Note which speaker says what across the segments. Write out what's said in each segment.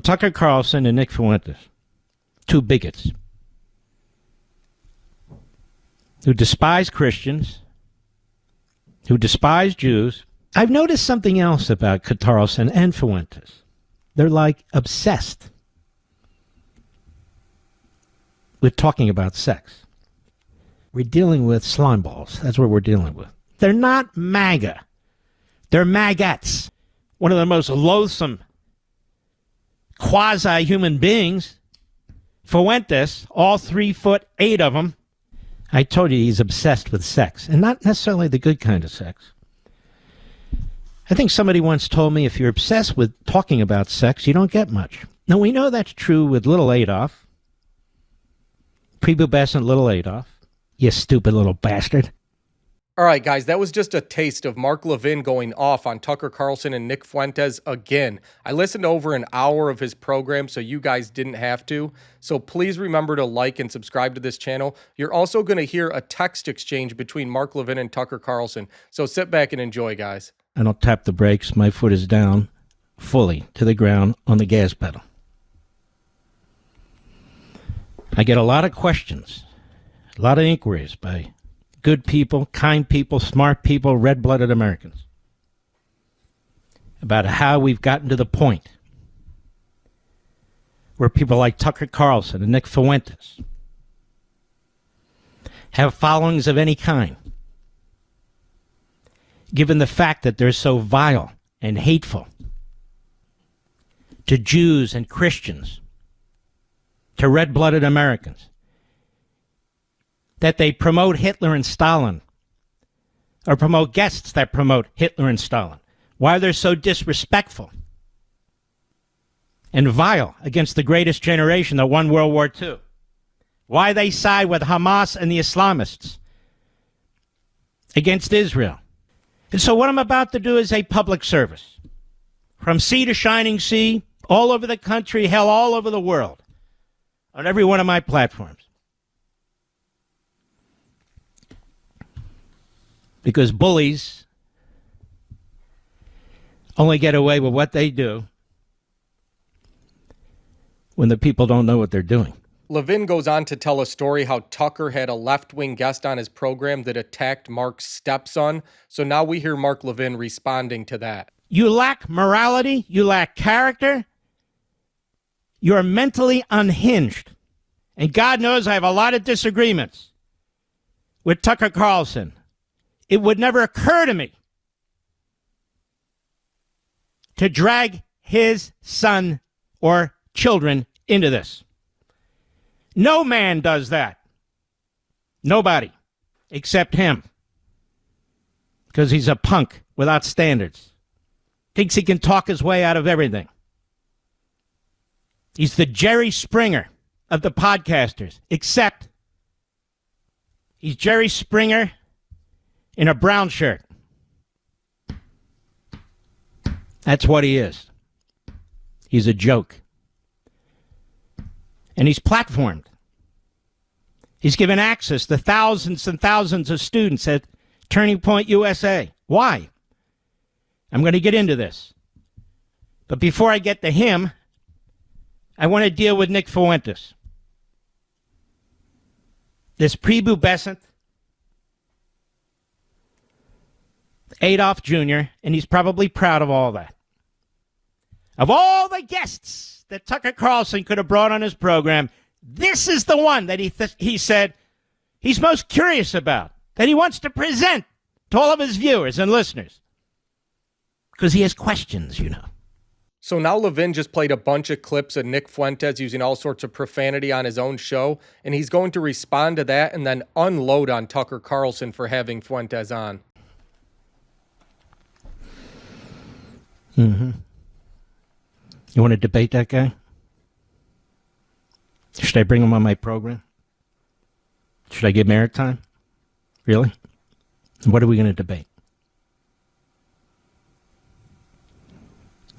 Speaker 1: Tucker Carlson and Nick Fuentes, two bigots who despise Christians, who despise Jews. I've noticed something else about Carlson and Fuentes. They're like obsessed with talking about sex. We're dealing with slime balls. That's what we're dealing with. They're not MAGA. They're maggots. One of the most loathsome quasi-human beings. Fuentes, all 3'8" of them. I told you he's obsessed with sex, and not necessarily the good kind of sex. I think somebody once told me if you're obsessed with talking about sex, you don't get much. Now, we know that's true with little Adolf. Prepubescent little Adolf. You stupid little bastard.
Speaker 2: All right, guys, that was just a taste of Mark Levin going off on Tucker Carlson and Nick Fuentes again. I listened to over an hour of his program, so you guys didn't have to. So please remember to like and subscribe to this channel. You're also going to hear a text exchange between Mark Levin and Tucker Carlson. So sit back and enjoy, guys.
Speaker 1: I don't tap the brakes. My foot is down fully to the ground on the gas pedal. I get a lot of questions, a lot of inquiries by good people, kind people, smart people, red-blooded Americans about how we've gotten to the point where people like Tucker Carlson and Nick Fuentes have followings of any kind, given the fact that they're so vile and hateful to Jews and Christians, to red-blooded Americans, that they promote Hitler and Stalin, or promote guests that promote Hitler and Stalin, why they're so disrespectful and vile against the greatest generation that won World War II, why they side with Hamas and the Islamists against Israel. And so what I'm about to do is a public service. From sea to shining sea, all over the country, hell, all over the world, on every one of my platforms. Because bullies only get away with what they do when the people don't know what they're doing.
Speaker 2: Levin goes on to tell a story how Tucker had a left-wing guest on his program that attacked Mark's stepson. So now we hear Mark Levin responding to that.
Speaker 1: You lack morality. You lack character. You're mentally unhinged. And God knows I have a lot of disagreements with Tucker Carlson. It would never occur to me to drag his son or children into this. No man does that. Nobody except him. Because he's a punk without standards. Thinks he can talk his way out of everything. He's the Jerry Springer of the podcasters, except he's Jerry Springer in a brown shirt. That's what he is. He's a joke. And he's platformed. He's given access to thousands and thousands of students at Turning Point USA. Why? I'm going to get into this. But before I get to him, I want to deal with Nick Fuentes. This prepubescent Adolf Jr., and he's probably proud of all that. Of all the guests that Tucker Carlson could have brought on his program, this is the one that he said he's most curious about, that he wants to present to all of his viewers and listeners. Because he has questions, you know.
Speaker 2: So now Levin just played a bunch of clips of Nick Fuentes using all sorts of profanity on his own show, and he's going to respond to that and then unload on Tucker Carlson for having Fuentes on.
Speaker 1: Mm-hmm. You want to debate that guy? Should I bring him on my program? Should I give him airtime? Really? And what are we going to debate?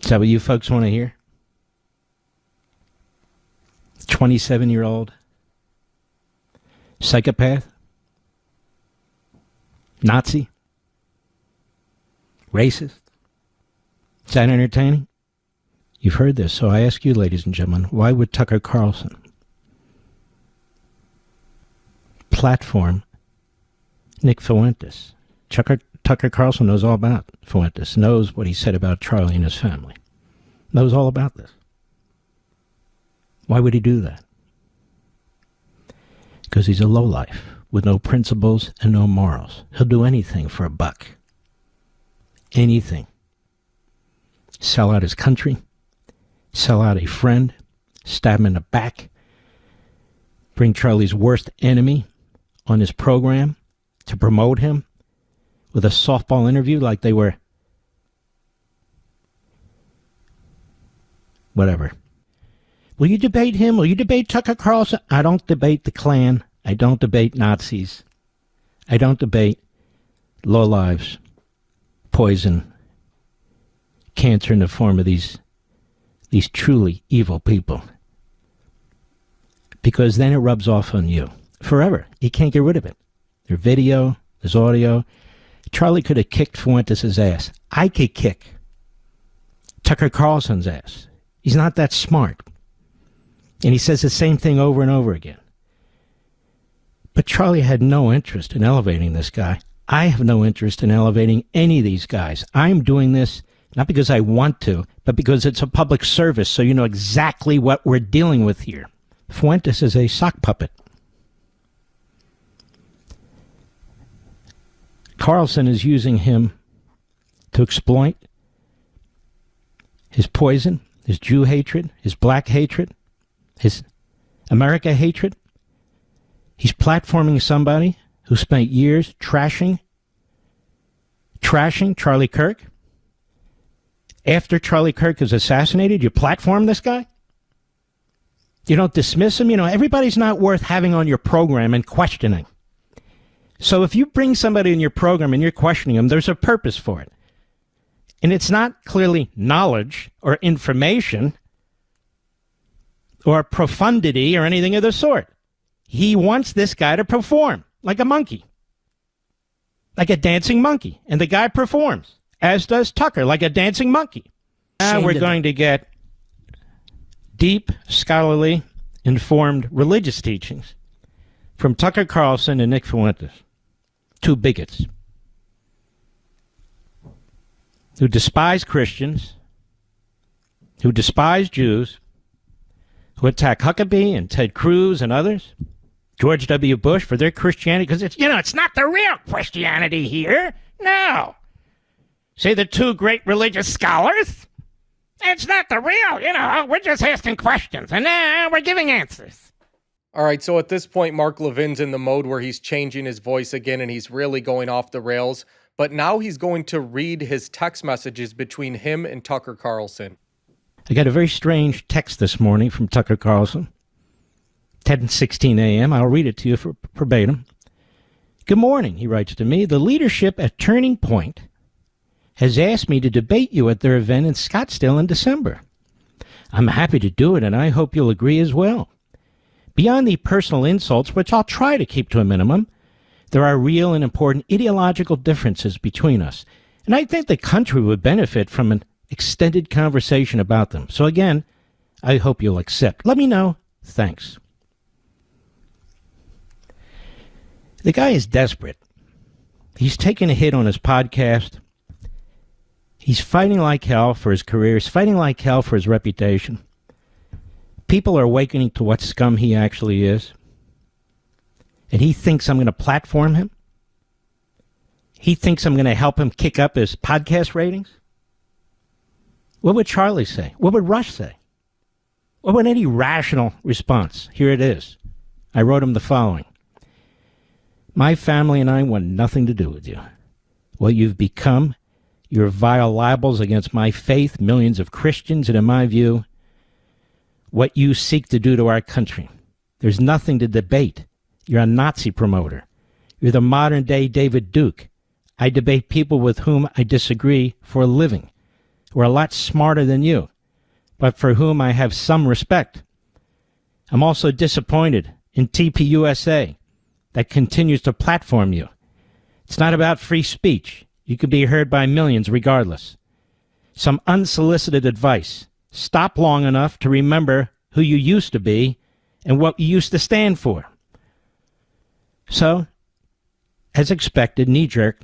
Speaker 1: Is that what you folks want to hear? 27-year-old psychopath? Nazi? Racist? Is that entertaining? You've heard this, so I ask you, ladies and gentlemen, why would Tucker Carlson platform Nick Fuentes? Tucker Carlson knows all about Fuentes, knows what he said about Charlie and his family, knows all about this. Why would he do that? Because he's a lowlife with no principles and no morals. He'll do anything for a buck. Anything. Sell out his country, sell out a friend, stab him in the back, bring Charlie's worst enemy on his program to promote him with a softball interview like they were whatever. Will you debate him? Will you debate Tucker Carlson? I don't debate the Klan. I don't debate Nazis. I don't debate lowlives, poison, cancer in the form of these truly evil people. Because then it rubs off on you forever. You can't get rid of it. Their video, there's audio. Charlie could have kicked Fuentes' ass. I could kick Tucker Carlson's ass. He's not that smart. And he says the same thing over and over again. But Charlie had no interest in elevating this guy. I have no interest in elevating any of these guys. I'm doing this not because I want to, but because it's a public service, so you know exactly what we're dealing with here. Fuentes is a sock puppet. Carlson is using him to exploit his poison, his Jew hatred, his black hatred, his America hatred. He's platforming somebody who spent years trashing Charlie Kirk. After Charlie Kirk is assassinated, you platform this guy? You don't dismiss him? You know, everybody's not worth having on your program and questioning. So if you bring somebody in your program and you're questioning them, there's a purpose for it. And it's not clearly knowledge or information or profundity or anything of the sort. He wants this guy to perform like a monkey, like a dancing monkey. And the guy performs, as does Tucker, like a dancing monkey. Now we're going to get deep, scholarly, informed religious teachings from Tucker Carlson and Nick Fuentes, two bigots who despise Christians, who despise Jews, who attack Huckabee and Ted Cruz and others, George W. Bush for their Christianity, because it's not the real Christianity here. No. Say the two great religious scholars. It's not the real, we're just asking questions, and we're giving answers.
Speaker 2: All right, so at this point, Mark Levin's in the mode where he's changing his voice again, and he's really going off the rails. But now he's going to read his text messages between him and Tucker Carlson.
Speaker 1: I got a very strange text this morning from Tucker Carlson. 10:16 a.m. I'll read it to you for verbatim. Good morning, he writes to me. The leadership at Turning Point has asked me to debate you at their event in Scottsdale in December. I'm happy to do it, and I hope you'll agree as well. Beyond the personal insults, which I'll try to keep to a minimum, there are real and important ideological differences between us, and I think the country would benefit from an extended conversation about them. So again, I hope you'll accept. Let me know. Thanks. The guy is desperate. He's taken a hit on his podcast. He's fighting like hell for his career. He's fighting like hell for his reputation. People are awakening to what scum he actually is. And he thinks I'm going to platform him. He thinks I'm going to help him kick up his podcast ratings. What would Charlie say? What would Rush say? What would any rational response? Here it is. I wrote him the following. My family and I want nothing to do with you. What you've become, your vile libels against my faith, millions of Christians, and in my view, what you seek to do to our country. There's nothing to debate. You're a Nazi promoter. You're the modern-day David Duke. I debate people with whom I disagree for a living, who are a lot smarter than you, but for whom I have some respect. I'm also disappointed in TPUSA that continues to platform you. It's not about free speech. You can be heard by millions regardless. Some unsolicited advice stop long enough to remember who you used to be and what you used to stand for. So, as expected, knee-jerk.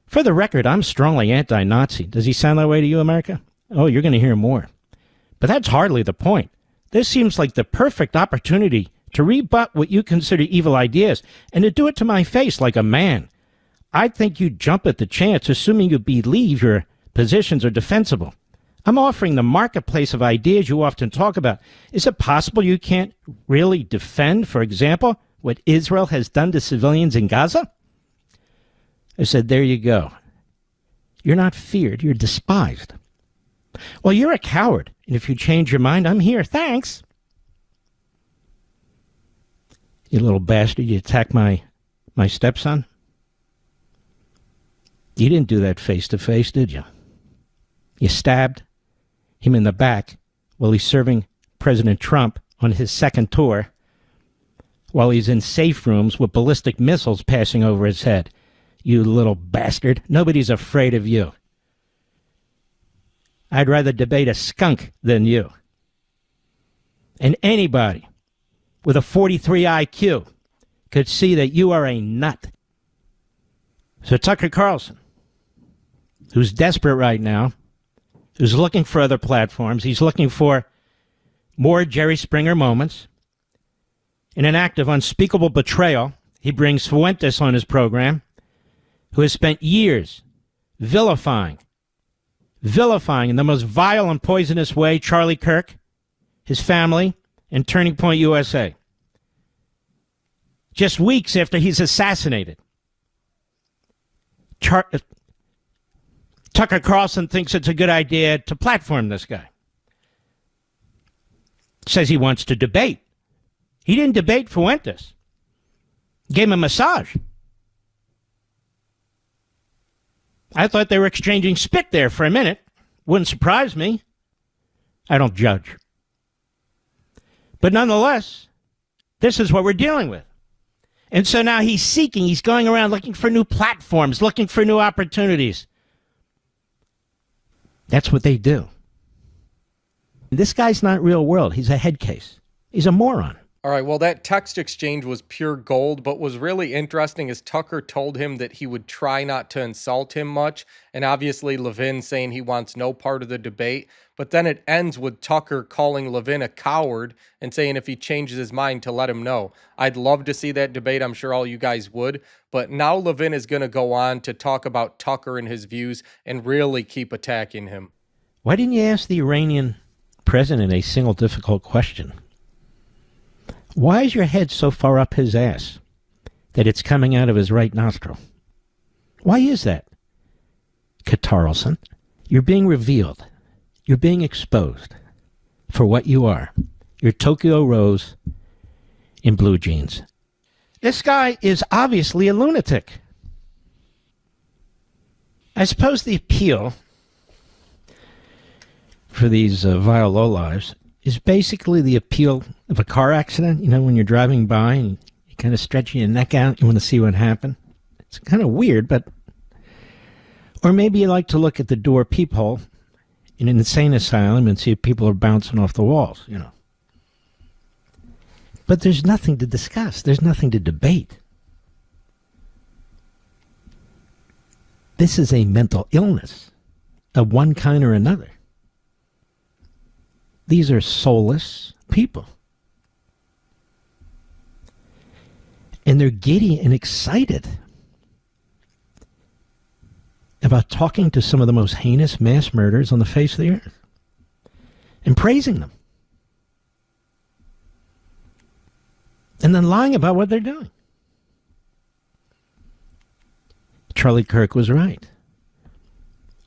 Speaker 1: For the record, I'm strongly anti-Nazi. Does he sound that way to you, America? Oh, you're going to hear more. But that's hardly the point. This seems like the perfect opportunity to rebut what you consider evil ideas and to do it to my face like a man. I'd think you'd jump at the chance, assuming you believe your positions are defensible. I'm offering the marketplace of ideas you often talk about. Is it possible you can't really defend, for example, what Israel has done to civilians in Gaza? I said, there you go. You're not feared, you're despised. Well, you're a coward, and if you change your mind, I'm here. Thanks. You little bastard, you attacked my stepson? You didn't do that face-to-face, did you? You stabbed him in the back while he's serving President Trump on his second tour, while he's in safe rooms with ballistic missiles passing over his head. You little bastard. Nobody's afraid of you. I'd rather debate a skunk than you. And anybody with a 43 IQ could see that you are a nut. So Tucker Carlson, who's desperate right now, who's looking for other platforms, he's looking for more Jerry Springer moments. In an act of unspeakable betrayal, he brings Fuentes on his program, who has spent years vilifying in the most vile and poisonous way Charlie Kirk, his family, and Turning Point USA. Just weeks after he's assassinated, Tucker Carlson thinks it's a good idea to platform this guy. Says he wants to debate. He didn't debate Fuentes. Gave him a massage. I thought they were exchanging spit there for a minute. Wouldn't surprise me. I don't judge. But nonetheless, this is what we're dealing with. And so now he's going around looking for new platforms, looking for new opportunities. That's what they do. This guy's not real world. He's a head case. He's a moron.
Speaker 2: All right, well, that text exchange was pure gold, but was really interesting is Tucker told him that he would try not to insult him much, and obviously Levin saying he wants no part of the debate, but then it ends with Tucker calling Levin a coward and saying if he changes his mind to let him know. I'd love to see that debate. I'm sure all you guys would, but now Levin is going to go on to talk about Tucker and his views and really keep attacking him.
Speaker 1: Why didn't you ask the Iranian president a single difficult question? Why is your head so far up his ass that it's coming out of his right nostril? Why is that? Carlson, you're being revealed. You're being exposed for what you are. You're Tokyo Rose in blue jeans. This guy is obviously a lunatic. I suppose the appeal for these vile lowlives is basically the appeal of a car accident. You know, when you're driving by and you kind of stretch your neck out, you want to see what happened. It's kind of weird, but... Or maybe you like to look at the door peephole in an insane asylum and see if people are bouncing off the walls, you know. But there's nothing to discuss. There's nothing to debate. This is a mental illness of one kind or another. These are soulless people. And they're giddy and excited about talking to some of the most heinous mass murderers on the face of the earth and praising them. And then lying about what they're doing. Charlie Kirk was right.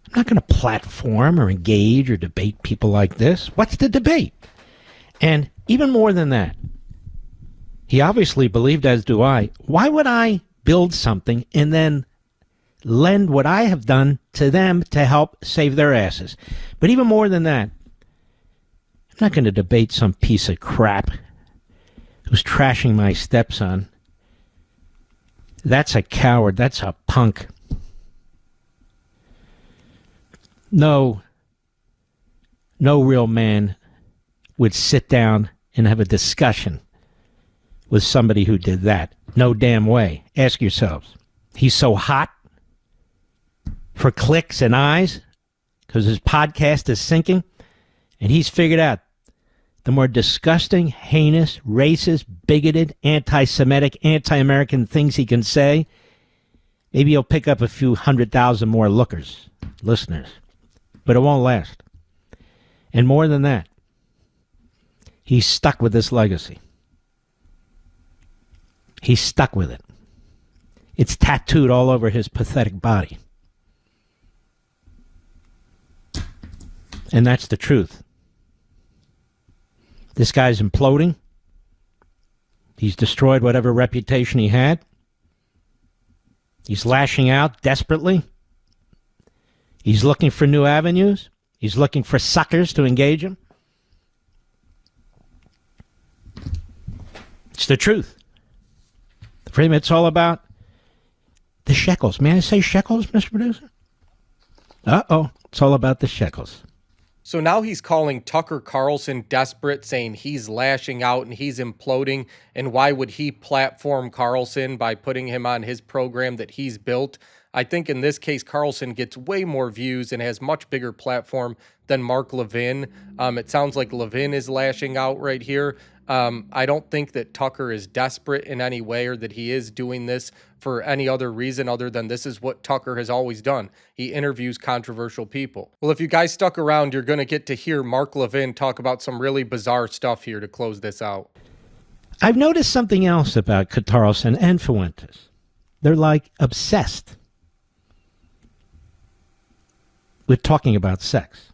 Speaker 1: I'm not going to platform or engage or debate people like this. What's the debate? And even more than that, he obviously believed, as do I, why would I build something and then lend what I have done to them to help save their asses? But even more than that, I'm not going to debate some piece of crap who's trashing my stepson. That's a coward. That's a punk. no real man would sit down and have a discussion with somebody who did that. No damn way. Ask yourselves. He's so hot for clicks and eyes because his podcast is sinking, and he's figured out the more disgusting, heinous, racist, bigoted, anti-Semitic, anti-American things he can say, maybe he'll pick up a few 100,000 more listeners. But it won't last. And more than that, he's stuck with this legacy. He's stuck with it. It's tattooed all over his pathetic body. And that's the truth. This guy's imploding. He's destroyed whatever reputation he had. He's lashing out desperately. He's looking for new avenues. He's looking for suckers to engage him. It's the truth. For him, it's all about the shekels. May I say shekels, Mr. Producer? Uh-oh. It's all about the shekels.
Speaker 2: So now he's calling Tucker Carlson desperate, saying he's lashing out and he's imploding. And why would he platform Carlson by putting him on his program that he's built? I think in this case, Carlson gets way more views and has much bigger platform than Mark Levin. It sounds like Levin is lashing out right here. I don't think that Tucker is desperate in any way or that he is doing this for any other reason other than this is what Tucker has always done. He interviews controversial people. Well, if you guys stuck around, you're going to get to hear Mark Levin talk about some really bizarre stuff here to close this out.
Speaker 1: I've noticed something else about Carlson and Fuentes. They're like obsessed with talking about sex.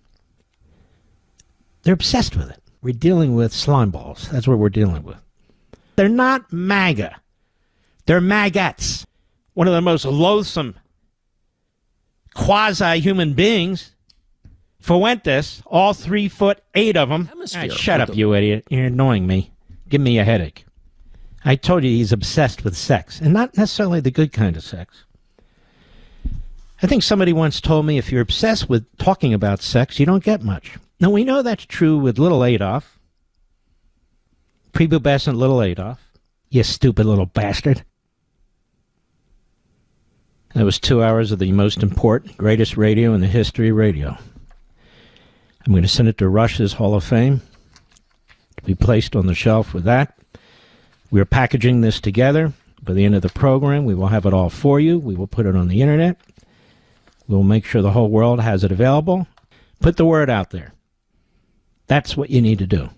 Speaker 1: They're obsessed with it. We're dealing with slime balls. That's what we're dealing with. They're not MAGA. They're maggots. One of the most loathsome quasi-human beings. Fuentes, all 3'8" of them. Right, shut up, you idiot. You're annoying me. Give me a headache. I told you he's obsessed with sex, and not necessarily the good kind of sex. I think somebody once told me if you're obsessed with talking about sex, you don't get much. Now, we know that's true with little Adolf. Prepubescent little Adolf. You stupid little bastard. That was 2 hours of the most important, greatest radio in the history of radio. I'm going to send it to Rush's Hall of Fame to be placed on the shelf with that. We're packaging this together. By the end of the program, we will have it all for you. We will put it on the internet. We'll make sure the whole world has it available. Put the word out there. That's what you need to do.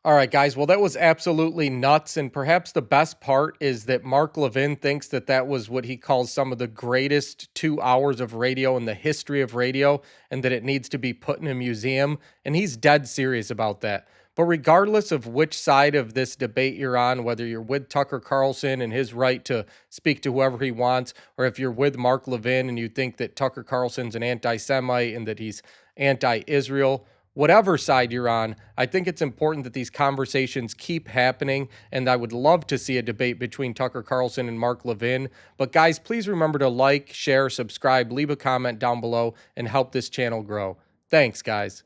Speaker 2: All right, guys. Well, that was absolutely nuts. And perhaps the best part is that Mark Levin thinks that that was what he calls some of the greatest 2 hours of radio in the history of radio, and that it needs to be put in a museum. And he's dead serious about that. But regardless of which side of this debate you're on, whether you're with Tucker Carlson and his right to speak to whoever he wants, or if you're with Mark Levin and you think that Tucker Carlson's an anti-Semite and that he's anti-Israel, whatever side you're on, I think it's important that these conversations keep happening, and I would love to see a debate between Tucker Carlson and Mark Levin. But guys, please remember to like, share, subscribe, leave a comment down below, and help this channel grow. Thanks, guys.